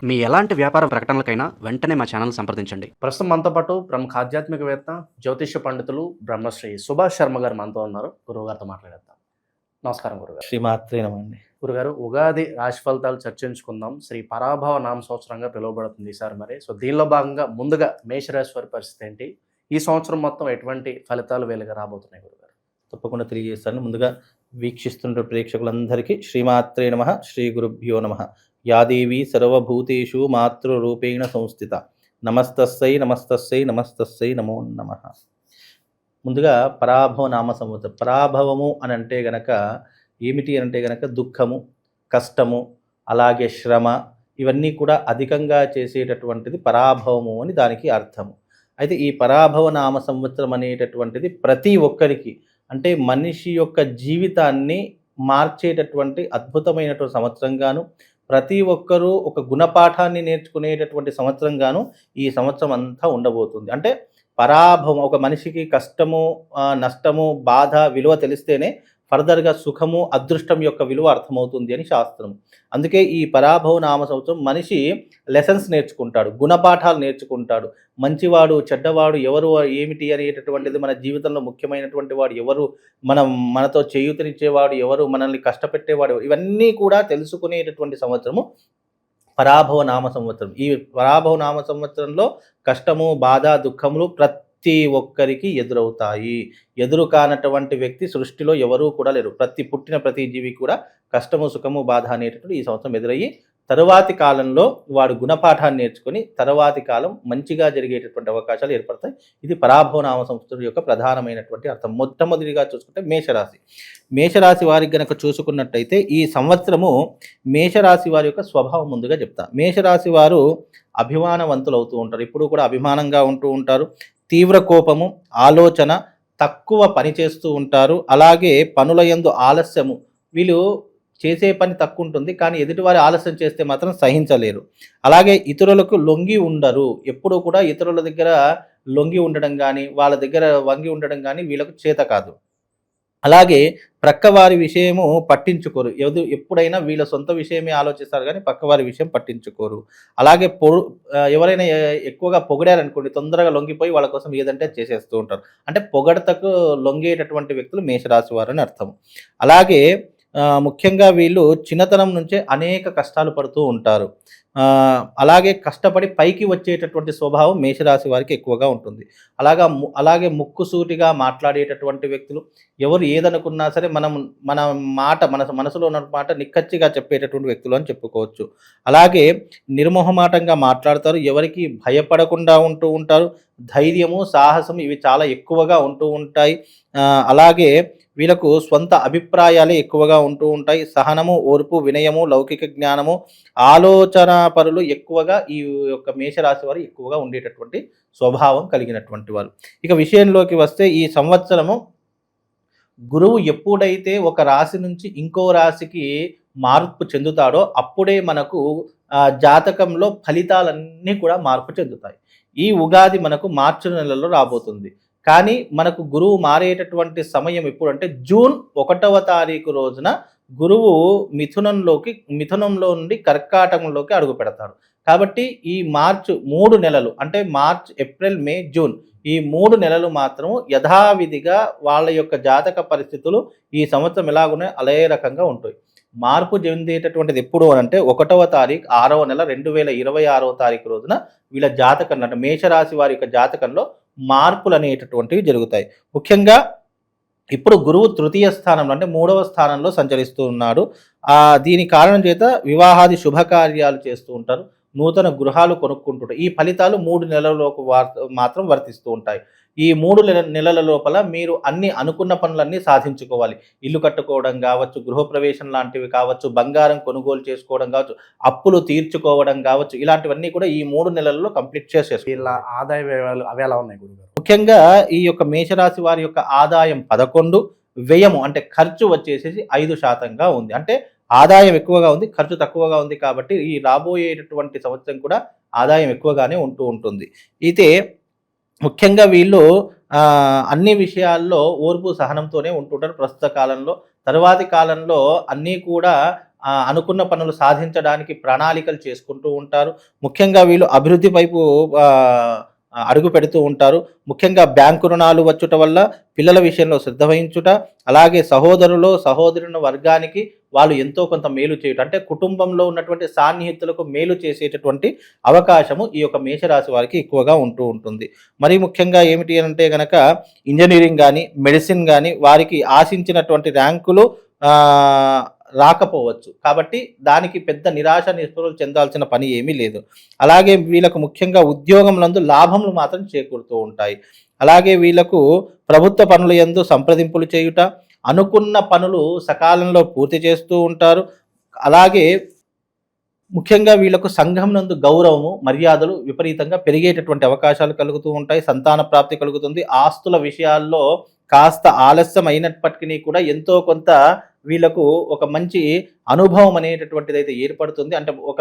మీ ఎలాంటి వ్యాపార ప్రకటనలకైనా వెంటనే మా ఛానల్ సంప్రదించండి. ప్రస్తుతం మనతో పాటు ప్రముఖ ఆధ్యాత్మికవేత్త, జ్యోతిష్య పండితులు బ్రహ్మశ్రీ సుభాష్ శర్మ గారు మనతో ఉన్నారు. గురువుగారితో మాట్లాడేద్దాం. నమస్కారం గురుగారు. శ్రీమాత్రే నమః అండి. గురుగారు, ఉగాది రాశి ఫలితాలు చర్చించుకుందాం. శ్రీ పరాభవ నామ సంవత్సరంగా పిలువబడుతుంది ఈసారి. సో దీనిలో భాగంగా ముందుగా మేషరాశి వారి పరిస్థితి ఏంటి? ఈ సంవత్సరం మొత్తం ఎటువంటి ఫలితాలు వేలుగా రాబోతున్నాయి గురుగారు? తప్పకుండా తెలియజేస్తాను. ముందుగా వీక్షిస్తున్న ప్రేక్షకులందరికీ శ్రీమాత్రే నమః, శ్రీ గురుభ్యో నమః. యాదేవి సర్వభూతేషు మాతృరూపేణ సంస్థిత. నమస్తస్సై నమస్తస్సై నమస్తస్సై నమో నమః. ముందుగా పరాభవ నామ సంవత్సరం. పరాభవము అని అంటే గనక ఏమిటి అంటే గనక దుఃఖము, కష్టము, అలాగే శ్రమ, ఇవన్నీ కూడా అధికంగా చేసేటటువంటిది పరాభవము అని దానికి అర్థము. అయితే ఈ పరాభవ నామ సంవత్సరం అనేటటువంటిది ప్రతి ఒక్కరికి, అంటే మనిషి యొక్క జీవితాన్ని మార్చేటటువంటి అద్భుతమైనటువంటి సంవత్సరంగాను, ప్రతి ఒక్కరూ ఒక గుణపాఠాన్ని నేర్చుకునేటటువంటి సంవత్సరంగాను ఈ సంవత్సరం అంతా ఉండబోతుంది. అంటే పరాభవం, ఒక మనిషికి కష్టము, నష్టము, బాధ విలువ తెలిస్తేనే ఫర్దర్గా సుఖము, అదృష్టం యొక్క విలువ అర్థమవుతుంది అని శాస్త్రం. అందుకే ఈ పరాభవ నామ సంవత్సరం మనిషి లెసన్స్ నేర్చుకుంటాడు, గుణపాఠాలు నేర్చుకుంటాడు. మంచివాడు, చెడ్డవాడు ఎవరు, ఏమిటి అనేటటువంటిది, మన జీవితంలో ముఖ్యమైనటువంటి వాడు ఎవరు, మనతో చేయూతనిచ్చేవాడు ఎవరు, మనల్ని కష్టపెట్టేవాడు, ఇవన్నీ కూడా తెలుసుకునేటటువంటి సంవత్సరము పరాభవ నామ సంవత్సరం. ఈ పరాభవ నామ సంవత్సరంలో కష్టము, బాధ, దుఃఖములు ప్రతి ఒక్కరికి ఎదురవుతాయి. ఎదురు కానటువంటి వ్యక్తి సృష్టిలో ఎవరూ కూడా లేరు. పుట్టిన ప్రతి జీవి కూడా కష్టము, సుఖము, బాధ అనేటటువంటి ఈ సంవత్సరం ఎదురయ్యి తరువాతి కాలంలో వాడు గుణపాఠాన్ని నేర్చుకొని తరువాతి కాలం మంచిగా జరిగేటటువంటి అవకాశాలు ఏర్పడతాయి. ఇది పరాభవ నామ సంవత్సరం యొక్క ప్రధానమైనటువంటి అర్థం. మొట్టమొదటిగా చూసుకుంటే మేషరాశి. మేషరాశి వారికి గనక చూసుకున్నట్టయితే ఈ సంవత్సరము మేషరాశి వారి యొక్క స్వభావం ముందుగా చెప్తా. మేషరాశి వారు అభిమానవంతులు అవుతూ ఉంటారు. ఇప్పుడు కూడా అభిమానంగా ఉంటూ ఉంటారు. తీవ్ర కోపము, ఆలోచన, తక్కువ పని చేస్తూ ఉంటారు. అలాగే పనుల యందు ఆలస్యము. వీళ్ళు చేసే పని తక్కువ ఉంటుంది, కానీ ఎదుటివారి ఆలస్యం చేస్తే మాత్రం సహించలేరు. అలాగే ఇతరులకు లొంగి ఉండరు. ఎప్పుడూ కూడా ఇతరుల దగ్గర లొంగి ఉండడం కానీ, వాళ్ళ దగ్గర వంగి ఉండడం కానీ వీళ్ళకు చేత కాదు. అలాగే ప్రక్కవారి విషయము పట్టించుకోరు. ఎప్పుడైనా వీళ్ళ సొంత విషయమే ఆలోచిస్తారు కానీ పక్కవారి విషయం పట్టించుకోరు. అలాగే ఎవరైనా ఎక్కువగా పొగిడారనుకోండి, తొందరగా లొంగిపోయి వాళ్ళ కోసం ఏదంటే చేసేస్తూ ఉంటారు. అంటే పొగడతకు లొంగేటటువంటి వ్యక్తులు మేషరాశి వారు అని అర్థం. అలాగే ముఖ్యంగా వీళ్ళు చిన్నతనం నుంచే అనేక కష్టాలు పడుతూ ఉంటారు. అలాగే కష్టపడి పైకి వచ్చేటటువంటి స్వభావం మేషరాశి వారికి ఎక్కువగా ఉంటుంది. అలాగే ముక్కుసూటిగా మాట్లాడేటటువంటి వ్యక్తులు, ఎవరు ఏదనుకున్నా సరే మన మనసులో ఉన్న మాట నిక్కచ్చిగా చెప్పేటటువంటి వ్యక్తులు అని చెప్పుకోవచ్చు. అలాగే నిర్మోహమాటంగా మాట్లాడతారు. ఎవరికి భయపడకుండా ఉంటూ ఉంటారు. ధైర్యము, సాహసం ఇవి చాలా ఎక్కువగా ఉంటూ ఉంటాయి. అలాగే వీళ్ళకు స్వంత అభిప్రాయాలే ఎక్కువగా ఉంటూ ఉంటాయి. సహనము, ఓర్పు, వినయము, లౌకిక జ్ఞానము, ఆలోచన పరులు ఎక్కువగా ఈ యొక్క మేషరాశి వారు ఎక్కువగా ఉండేటటువంటి స్వభావం కలిగినటువంటి వారు. ఇక విషయంలోకి వస్తే ఈ సంవత్సరము గురువు ఎప్పుడైతే ఒక రాశి నుంచి ఇంకో రాశికి మార్పు చెందుతాడో అప్పుడే మనకు జాతకంలో ఫలితాలన్నీ కూడా మార్పు చెందుతాయి. ఈ ఉగాది మనకు మార్చి నెలలో రాబోతుంది. కానీ మనకు గురువు మారేటటువంటి సమయం ఎప్పుడు అంటే జూన్ 1వ తారీఖు రోజున గురువు మిథునంలో నుండి కర్కాటకంలోకి అడుగు పెడతాడు. కాబట్టి ఈ మార్చ్ 3 నెలలు, అంటే మార్చ్, ఏప్రిల్, మే, జూన్, ఈ 3 నెలలు మాత్రం యథావిధిగా వాళ్ళ యొక్క జాతక పరిస్థితులు ఈ సంవత్సరం ఎలాగున్నాయో అదే రకంగా ఉంటాయి. మార్పు చెందేటటువంటిది ఎప్పుడు అంటే 1వ తారీఖు 6వ నెల 2026వ తారీఖు రోజున వీళ్ళ జాతకం, అంటే మేషరాశి వారి యొక్క జాతకంలో మార్పులు అనేటటువంటివి జరుగుతాయి. ముఖ్యంగా ఇప్పుడు గురువు తృతీయ స్థానంలో, అంటే 3వ స్థానంలో సంచరిస్తూ ఉన్నాడు. దీని కారణం చేత వివాహాది శుభకార్యాలు చేస్తూ ఉంటారు. నూతన గృహాలు కొనుక్కుంటుంటారు. ఈ ఫలితాలు 3 నెలలకు మాత్రం వర్తిస్తూ ఉంటాయి. ఈ 3 నెలల లోపల మీరు అనుకున్న పనులన్నీ సాధించుకోవాలి. ఇల్లు కట్టుకోవడం కావచ్చు, గృహప్రవేశం లాంటివి కావచ్చు, బంగారం కొనుగోలు చేసుకోవడం కావచ్చు, అప్పులు తీర్చుకోవడం కావచ్చు, ఇలాంటివన్నీ కూడా ఈ 3 నెలల్లో కంప్లీట్ చేసేసుకోవాలి. ఇలా ఆదాయ వ్యయాలు అవి ఎలా ఉన్నాయి గురుగారు? ముఖ్యంగా ఈ యొక్క మేషరాశి వారి యొక్క ఆదాయం 11, వ్యయము అంటే ఖర్చు వచ్చేసేసి 5%గా ఉంది. అంటే ఆదాయం ఎక్కువగా ఉంది, ఖర్చు తక్కువగా ఉంది. కాబట్టి ఈ రాబోయేటటువంటి సంవత్సరం కూడా ఆదాయం ఎక్కువగానే ఉంటూ ఉంటుంది. అయితే ముఖ్యంగా వీళ్ళు అన్ని విషయాల్లో ఓర్పు, సహనంతోనే ఉంటుంటారు ప్రస్తుత కాలంలో. తరువాతి కాలంలో అన్నీ కూడా అనుకున్న పనులు సాధించడానికి ప్రణాళికలు చేసుకుంటూ ఉంటారు. ముఖ్యంగా వీళ్ళు అభివృద్ధి వైపు అడుగు పెడుతూ ఉంటారు. ముఖ్యంగా బ్యాంకు రుణాలు వచ్చుట వల్ల పిల్లల విషయంలో శ్రద్ధ వహించుట, అలాగే సహోదరుని వర్గానికి వాళ్ళు ఎంతో కొంత మేలు చేయుట, అంటే కుటుంబంలో ఉన్నటువంటి సాన్నిహితులకు మేలు చేసేటటువంటి అవకాశము ఈ యొక్క మేషరాశి వారికి ఎక్కువగా ఉంటూ ఉంటుంది. మరి ముఖ్యంగా ఏమిటి అంటే గనక ఇంజనీరింగ్ కానీ, మెడిసిన్ కానీ వారికి ఆశించినటువంటి ర్యాంకులు రాకపోవచ్చు. కాబట్టి దానికి పెద్ద నిరాశ నిస్పృహలు చెందాల్సిన పని ఏమీ లేదు. అలాగే వీళ్ళకు ముఖ్యంగా ఉద్యోగంలందు లాభములు మాత్రం చేకూరుతూ ఉంటాయి. అలాగే వీళ్ళకు ప్రభుత్వ పనుల యందు సంప్రదింపులు చేయుట, అనుకున్న పనులు సకాలంలో పూర్తి చేస్తూ ఉంటారు. అలాగే ముఖ్యంగా వీళ్ళకు సంఘం నందు గౌరవము, మర్యాదలు విపరీతంగా పెరిగేటటువంటి అవకాశాలు కలుగుతూ ఉంటాయి. సంతాన ప్రాప్తి కలుగుతుంది. ఆస్తుల విషయాల్లో కాస్త ఆలస్యం అయినప్పటికీ కూడా ఎంతో కొంత వీళ్ళకు ఒక మంచి అనుభవం అనేటటువంటిది అయితే ఏర్పడుతుంది. అంటే ఒక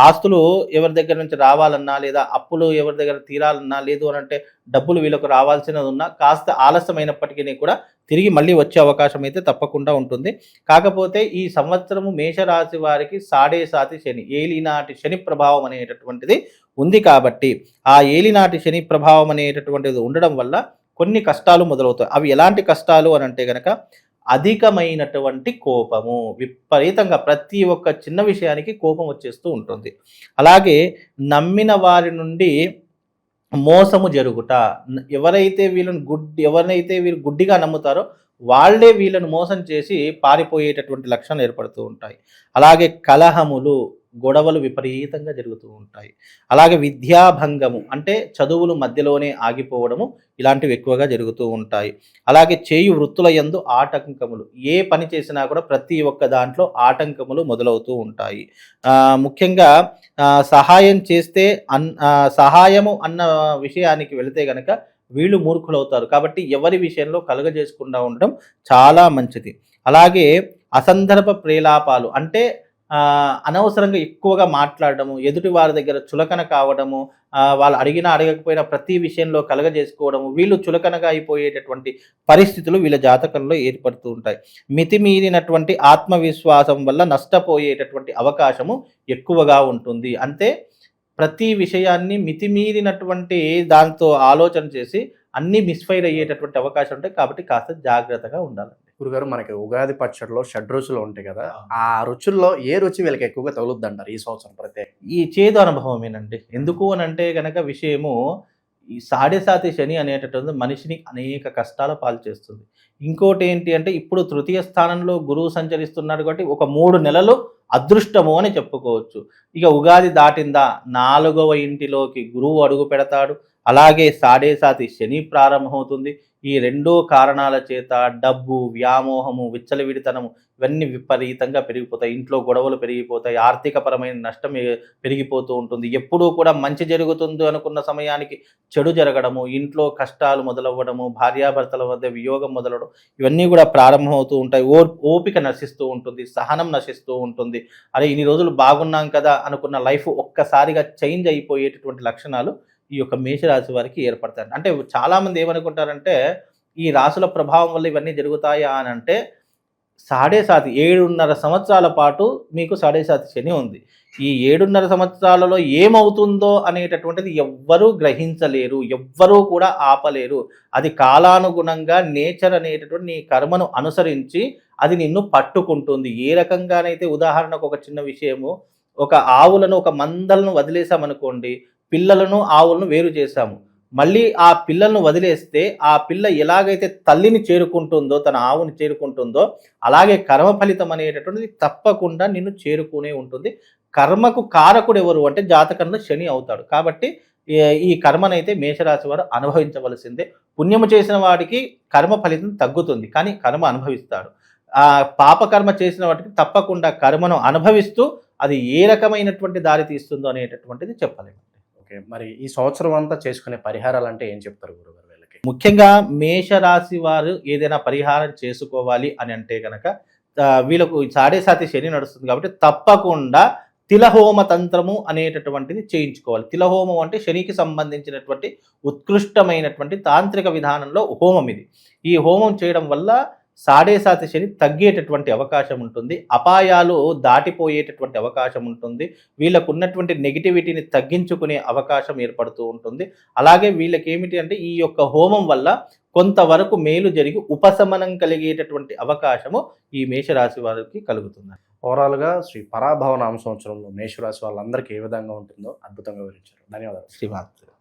ఆస్తులు ఎవరి దగ్గర నుంచి రావాలన్నా, లేదా అప్పులు ఎవరి దగ్గర తీరాలన్నా, లేదు అని అంటే డబ్బులు వీళ్ళకు రావాల్సినది ఉన్నా కాస్త ఆలస్యమైనప్పటికీ కూడా తిరిగి మళ్ళీ వచ్చే అవకాశం అయితే తప్పకుండా ఉంటుంది. కాకపోతే ఈ సంవత్సరము మేషరాశి వారికి సాడేసాతి శని, ఏలినాటి శని ప్రభావం అనేటటువంటిది ఉంది. కాబట్టి ఆ ఏలినాటి శని ప్రభావం అనేటటువంటిది ఉండడం వల్ల కొన్ని కష్టాలు మొదలవుతాయి. అవి ఎలాంటి కష్టాలు అని అంటే గనక అధికమైనటువంటి కోపము, విపరీతంగా ప్రతి ఒక్క చిన్న విషయానికి కోపం వచ్చేస్తూ ఉంటుంది. అలాగే నమ్మిన వారి నుండి మోసము జరుగుట, ఎవరైతే వీళ్ళు గుడ్డిగా నమ్ముతారో వాళ్ళే వీళ్ళను మోసం చేసి పారిపోయేటటువంటి లక్షణాలు ఏర్పడుతూ ఉంటాయి. అలాగే కలహములు, గొడవలు విపరీతంగా జరుగుతూ ఉంటాయి. అలాగే విద్యాభంగము, అంటే చదువులు మధ్యలోనే ఆగిపోవడము, ఇలాంటివి ఎక్కువగా జరుగుతూ ఉంటాయి. అలాగే చేయు వృత్తుల యందు ఆటంకములు, ఏ పని చేసినా కూడా ప్రతి ఒక్క దాంట్లో ఆటంకములు మొదలవుతూ ఉంటాయి. ముఖ్యంగా సహాయం చేస్తే సహాయము అన్న విషయానికి వెళితే గనక వీళ్ళు మూర్ఖులవుతారు. కాబట్టి ఎవరి విషయంలో కలుగజేసుకుండా ఉండడం చాలా మంచిది. అలాగే అసందర్భ ప్రేలాపాలు, అంటే అనవసరంగా ఎక్కువగా మాట్లాడడము, ఎదుటి వారి దగ్గర చులకన కావడము, వాళ్ళు అడగకపోయినా ప్రతి విషయంలో కలగజేసుకోవడము, వీళ్ళు చులకనగా అయిపోయేటటువంటి పరిస్థితులు వీళ్ళ జాతకంలో ఏర్పడుతూ ఉంటాయి. మితిమీరినటువంటి ఆత్మవిశ్వాసం వల్ల నష్టపోయేటటువంటి అవకాశము ఎక్కువగా ఉంటుంది. అంటే ప్రతి విషయాన్ని మితిమీరినటువంటి దాంతో ఆలోచన చేసి అన్నీ మిస్ఫైర్ అయ్యేటటువంటి అవకాశం ఉంటాయి. కాబట్టి కాస్త జాగ్రత్తగా ఉండాలండి. గురుగారు, మనకి ఉగాది పచ్చడిలో షడ్రుచులు ఉంటాయి కదా, ఆ రుచుల్లో ఏ రుచి వీళ్ళకి ఎక్కువగా తగులుద్ది అంటారు ఈ సంవత్సరం ప్రత్యేక? ఈ చేదు అనుభవమేనండి. ఎందుకు అని అంటే గనక విషయము, ఈ సాడేసాతి శని అనేటటువంటి మనిషిని అనేక కష్టాల పాలు చేస్తుంది. ఇంకోటి ఏంటి అంటే ఇప్పుడు తృతీయ స్థానంలో గురువు సంచరిస్తున్నాడు కాబట్టి ఒక 3 నెలలు అదృష్టము అని చెప్పుకోవచ్చు. ఇక ఉగాది దాటిందా 4వ ఇంటిలోకి గురువు అడుగు పెడతాడు. అలాగే సాడేసాతి శని ప్రారంభమవుతుంది. ఈ 2 కారణాల చేత డబ్బు, వ్యామోహము, విచ్చలవిడితనము ఇవన్నీ విపరీతంగా పెరిగిపోతాయి. ఇంట్లో గొడవలు పెరిగిపోతాయి. ఆర్థికపరమైన నష్టం పెరిగిపోతూ ఉంటుంది. ఎప్పుడూ కూడా మంచి జరుగుతుంది అనుకున్న సమయానికి చెడు జరగడము, ఇంట్లో కష్టాలు మొదలవ్వడము, భార్యాభర్తల మధ్య వియోగం మొదలవడం, ఇవన్నీ కూడా ప్రారంభమవుతూ ఉంటాయి. ఓపిక నశిస్తూ ఉంటుంది, సహనం నశిస్తూ ఉంటుంది. అరే ఇన్ని రోజులు బాగున్నాం కదా అనుకున్న లైఫ్ ఒక్కసారిగా చేంజ్ అయిపోయేటటువంటి లక్షణాలు ఈ యొక్క మేషరాశి వారికి ఏర్పడతాయి. అంటే చాలామంది ఏమనుకుంటారంటే ఈ రాశుల ప్రభావం వల్ల ఇవన్నీ జరుగుతాయా అని అంటే, 7.5 సంవత్సరాల పాటు మీకు 7.5 శని ఉంది. ఈ 7.5 సంవత్సరాలలో ఏమవుతుందో అనేటటువంటిది ఎవ్వరూ గ్రహించలేరు, ఎవ్వరూ కూడా ఆపలేరు. అది కాలానుగుణంగా నేచర్ అనేటటువంటి నీ కర్మను అనుసరించి అది నిన్ను పట్టుకుంటుంది. ఏ రకంగానైతే, ఉదాహరణకు ఒక చిన్న విషయము, ఒక ఆవులను, ఒక మందలను వదిలేసామనుకోండి, పిల్లలను ఆవులను వేరు చేశాము. మళ్ళీ ఆ పిల్లలను వదిలేస్తే ఆ పిల్ల ఎలాగైతే తల్లిని చేరుకుంటుందో, తన ఆవుని చేరుకుంటుందో, అలాగే కర్మ ఫలితం అనేటటువంటిది తప్పకుండా నిన్ను చేరుకునే ఉంటుంది. కర్మకు కారకుడు ఎవరు అంటే జాతకంలో శని అవుతాడు. కాబట్టి ఈ కర్మనైతే మేషరాశి వారు అనుభవించవలసిందే. పుణ్యము చేసిన వాడికి కర్మ ఫలితం తగ్గుతుంది, కానీ కర్మ అనుభవిస్తాడు. పాపకర్మ చేసిన వాటికి తప్పకుండా కర్మను అనుభవిస్తూ అది ఏ రకమైనటువంటి దారి తీస్తుందో అనేటటువంటిది చెప్పలేము. ఓకే, మరి ఈ సంవత్సరం అంతా చేసుకునే పరిహారాలు అంటే ఏం చెప్తారు గురుగారు వీళ్ళకి? ముఖ్యంగా మేషరాశి వారు ఏదైనా పరిహారం చేసుకోవాలి అని అంటే కనుక వీళ్ళకు 7.5 శని నడుస్తుంది కాబట్టి తప్పకుండా తిలహోమ తంత్రము అనేటటువంటిది చేయించుకోవాలి. తిలహోమం అంటే శనికి సంబంధించినటువంటి ఉత్కృష్టమైనటువంటి తాంత్రిక విధానంలో హోమం ఇది. ఈ హోమం చేయడం వల్ల సాడేసాతి శని తగ్గేటటువంటి అవకాశం ఉంటుంది, అపాయాలు దాటిపోయేటటువంటి అవకాశం ఉంటుంది, వీళ్ళకు ఉన్నటువంటి నెగిటివిటీని తగ్గించుకునే అవకాశం ఏర్పడుతూ ఉంటుంది. అలాగే వీళ్ళకి ఏమిటి అంటే ఈ యొక్క హోమం వల్ల కొంతవరకు మేలు జరిగి ఉపశమనం కలిగేటటువంటి అవకాశము ఈ మేషరాశి వారికి కలుగుతుంది. ఓవరాల్గా శ్రీ పరాభవ నామ సంవత్సరంలో మేషరాశి వాళ్ళందరికీ ఏ విధంగా ఉంటుందో అద్భుతంగా వివరించారు. ధన్యవాదాలు. శ్రీమాత్రే.